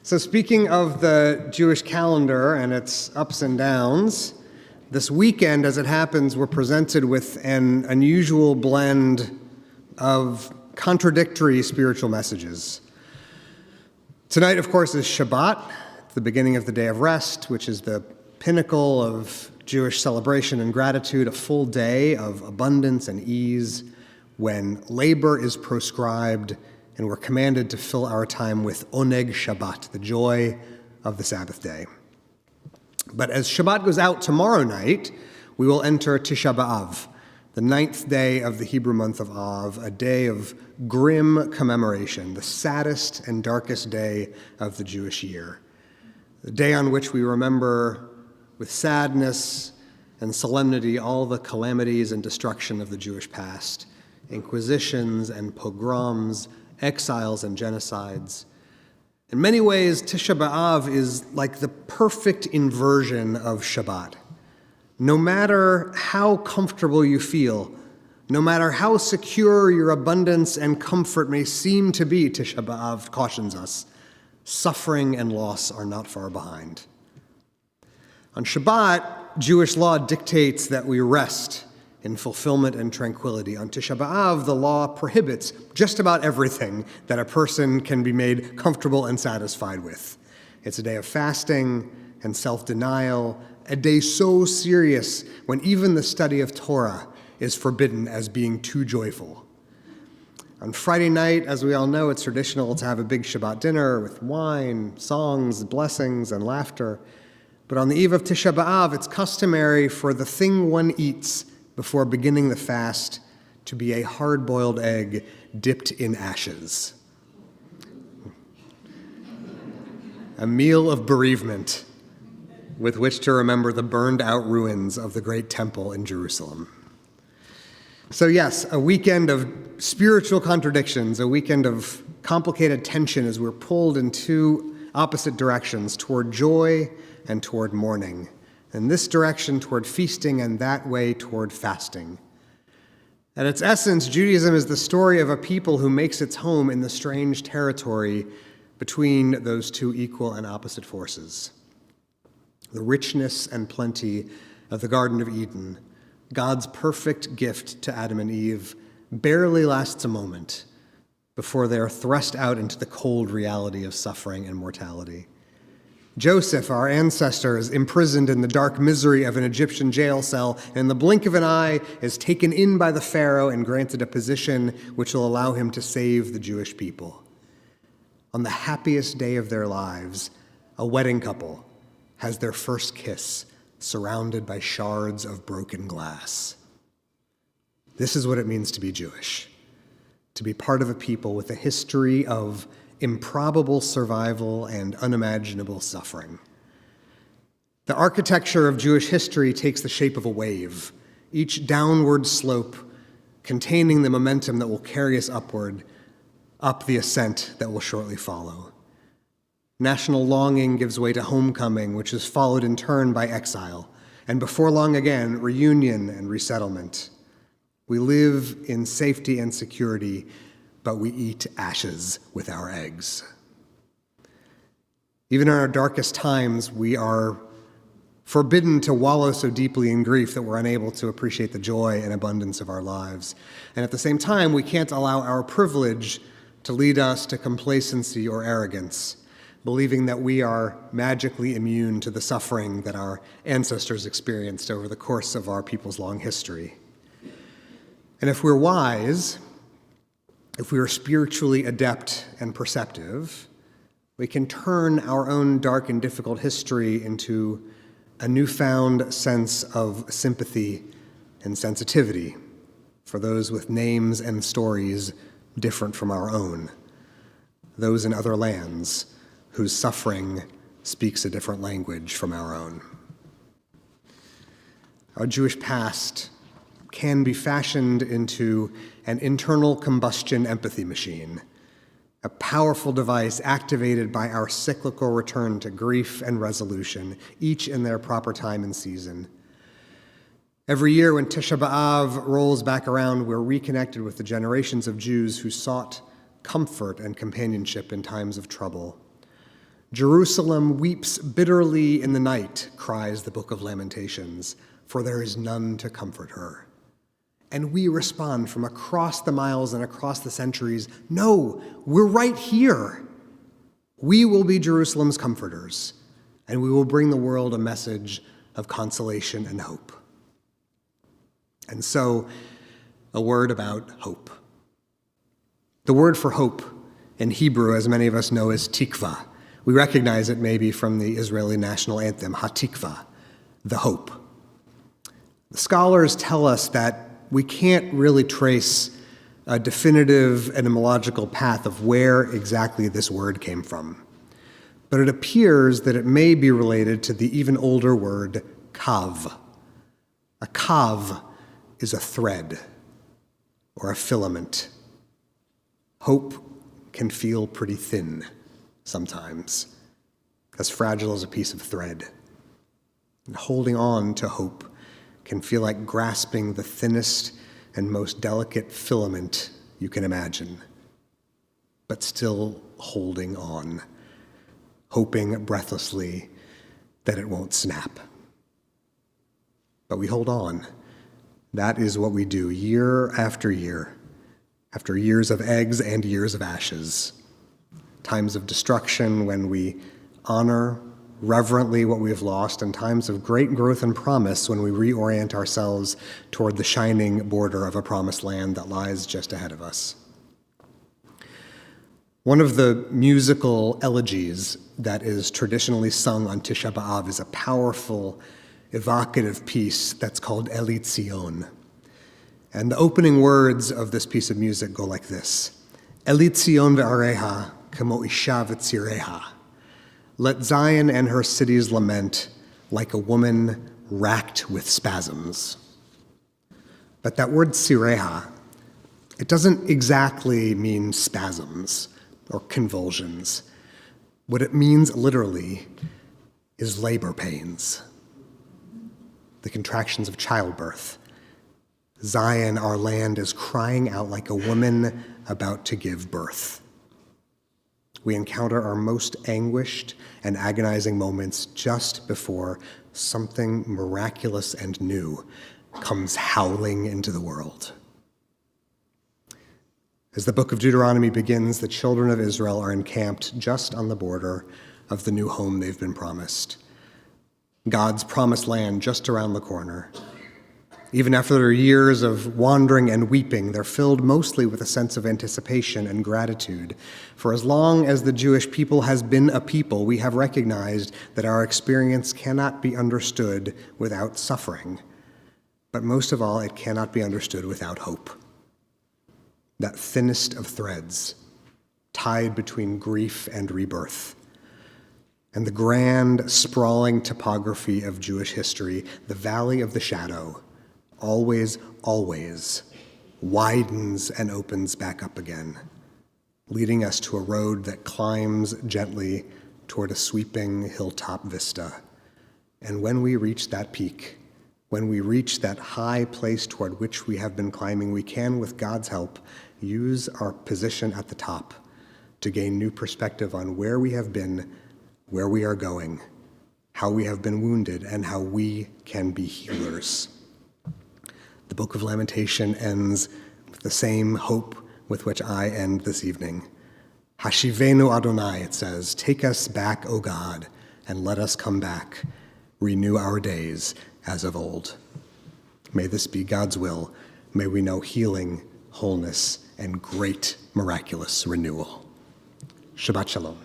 So speaking of the Jewish calendar and its ups and downs, this weekend, as it happens, we're presented with an unusual blend of contradictory spiritual messages. Tonight, of course, is Shabbat, the beginning of the day of rest, which is the pinnacle of Jewish celebration and gratitude, a full day of abundance and ease when labor is proscribed and we're commanded to fill our time with oneg Shabbat, the joy of the Sabbath day. But as Shabbat goes out tomorrow night, we will enter Tisha B'Av, the 9th day of the Hebrew month of Av, a day of grim commemoration, the saddest and darkest day of the Jewish year, the day on which we remember with sadness and solemnity all the calamities and destruction of the Jewish past, inquisitions and pogroms, exiles and genocides. In many ways, Tisha B'Av is like the perfect inversion of Shabbat. No matter how comfortable you feel, no matter how secure your abundance and comfort may seem to be, Tisha B'Av cautions us, suffering and loss are not far behind. On Shabbat, Jewish law dictates that we rest in fulfillment and tranquility. On Tisha B'Av, the law prohibits just about everything that a person can be made comfortable and satisfied with. It's a day of fasting and self-denial, a day so serious when even the study of Torah is forbidden as being too joyful. On Friday night, as we all know, it's traditional to have a big Shabbat dinner with wine, songs, blessings, and laughter. But on the eve of Tisha B'Av, it's customary for the thing one eats before beginning the fast to be a hard-boiled egg dipped in ashes. A meal of bereavement with which to remember the burned-out ruins of the great temple in Jerusalem. So yes, a weekend of spiritual contradictions, a weekend of complicated tension as we're pulled in two opposite directions, toward joy and toward mourning. In this direction toward feasting and that way toward fasting. At its essence, Judaism is the story of a people who makes its home in the strange territory between those two equal and opposite forces. The richness and plenty of the Garden of Eden, God's perfect gift to Adam and Eve, barely lasts a moment before they are thrust out into the cold reality of suffering and mortality. Joseph, our ancestors, imprisoned in the dark misery of an Egyptian jail cell, and in the blink of an eye is taken in by the Pharaoh and granted a position which will allow him to save the Jewish people. On the happiest day of their lives, a wedding couple has their first kiss surrounded by shards of broken glass. This is what it means to be Jewish, to be part of a people with a history of improbable survival and unimaginable suffering. The architecture of Jewish history takes the shape of a wave, each downward slope containing the momentum that will carry us upward, up the ascent that will shortly follow. National longing gives way to homecoming, which is followed in turn by exile, and before long again, reunion and resettlement. We live in safety and security, but we eat ashes with our eggs. Even in our darkest times, we are forbidden to wallow so deeply in grief that we're unable to appreciate the joy and abundance of our lives. And at the same time, we can't allow our privilege to lead us to complacency or arrogance, believing that we are magically immune to the suffering that our ancestors experienced over the course of our people's long history. And if we're wise, if we are spiritually adept and perceptive, we can turn our own dark and difficult history into a newfound sense of sympathy and sensitivity for those with names and stories different from our own, those in other lands whose suffering speaks a different language from our own. Our Jewish past can be fashioned into an internal combustion empathy machine, a powerful device activated by our cyclical return to grief and resolution, each in their proper time and season. Every year when Tisha B'Av rolls back around, we're reconnected with the generations of Jews who sought comfort and companionship in times of trouble. Jerusalem weeps bitterly in the night, cries the Book of Lamentations, for there is none to comfort her. And we respond from across the miles and across the centuries, no, we're right here. We will be Jerusalem's comforters, and we will bring the world a message of consolation and hope. And so, a word about hope. The word for hope in Hebrew, as many of us know, is tikva. We recognize it maybe from the Israeli national anthem, Hatikva, the hope. The scholars tell us that we can't really trace a definitive etymological path of where exactly this word came from. But it appears that it may be related to the even older word kav. A kav is a thread or a filament. Hope can feel pretty thin sometimes, as fragile as a piece of thread. And holding on to hope can feel like grasping the thinnest and most delicate filament you can imagine, but still holding on, hoping breathlessly that it won't snap. But we hold on. That is what we do year after years of eggs and years of ashes. Times of destruction when we honor reverently what we have lost, and times of great growth and promise when we reorient ourselves toward the shining border of a promised land that lies just ahead of us. One of the musical elegies that is traditionally sung on Tisha B'Av is a powerful, evocative piece that's called Elit Zion. And the opening words of this piece of music go like this: Elit Zion ve'areha kamo isha v'tzireha. Let Zion and her cities lament like a woman racked with spasms. But that word tzireha, it doesn't exactly mean spasms or convulsions. What it means literally is labor pains, the contractions of childbirth. Zion, our land, is crying out like a woman about to give birth. We encounter our most anguished and agonizing moments just before something miraculous and new comes howling into the world. As the book of Deuteronomy begins, the children of Israel are encamped just on the border of the new home they've been promised. God's promised land just around the corner. Even after their years of wandering and weeping, they're filled mostly with a sense of anticipation and gratitude. For as long as the Jewish people has been a people, we have recognized that our experience cannot be understood without suffering. But most of all, it cannot be understood without hope. That thinnest of threads, tied between grief and rebirth. And the grand, sprawling topography of Jewish history, the valley of the shadow, always widens and opens back up again, leading us to a road that climbs gently toward a sweeping hilltop vista. And when we reach that peak, when we reach that high place toward which we have been climbing, we can, with God's help, use our position at the top to gain new perspective on where we have been, where we are going, how we have been wounded, and how we can be healers. The Book of Lamentation ends with the same hope with which I end this evening. Hashivenu Adonai, it says, take us back, O God, and let us come back. Renew our days as of old. May this be God's will. May we know healing, wholeness, and great miraculous renewal. Shabbat Shalom.